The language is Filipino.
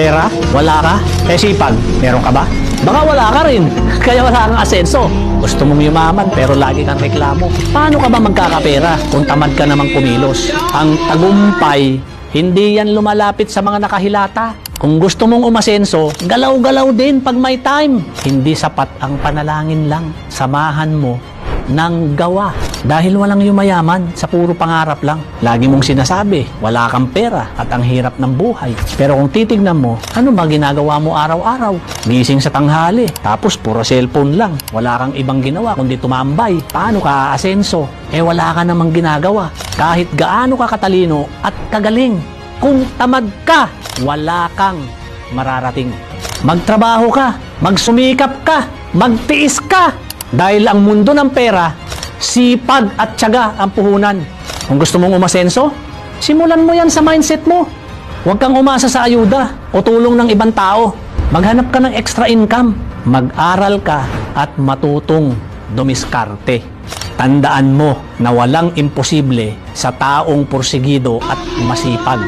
Pera? Wala ka? Sipag? Meron ka ba? Baka wala ka rin, kaya wala kang asenso. Gusto mong yumaman pero lagi kang reklamo. Paano ka ba magkakapera kung tamad ka namang kumilos? Ang tagumpay, hindi yan lumalapit sa mga nakahilata. Kung gusto mong umasenso, galaw-galaw din pag may time. Hindi sapat ang panalangin lang. Samahan mo ng gawa. Dahil walang yumayaman sa puro pangarap lang. Lagi mong sinasabi, wala kang pera at ang hirap ng buhay. Pero kung titignan mo, ano ba ginagawa mo araw-araw? Gising sa tanghali, tapos puro cellphone lang. Wala kang ibang ginawa kundi tumambay. Paano ka aasenso? Wala ka namang ginagawa. Kahit gaano ka katalino at kagaling. Kung tamad ka, wala kang mararating. Magtrabaho ka, magsumikap ka, magtiis ka. Dahil ang mundo ng pera, sipag at tiyaga ang puhunan. Kung gusto mong umasenso, simulan mo yan sa mindset mo. Huwag kang umasa sa ayuda o tulong ng ibang tao. Maghanap ka ng extra income. Mag-aral ka at matutong dumiskarte. Tandaan mo na walang imposible sa taong porsigido at masipag.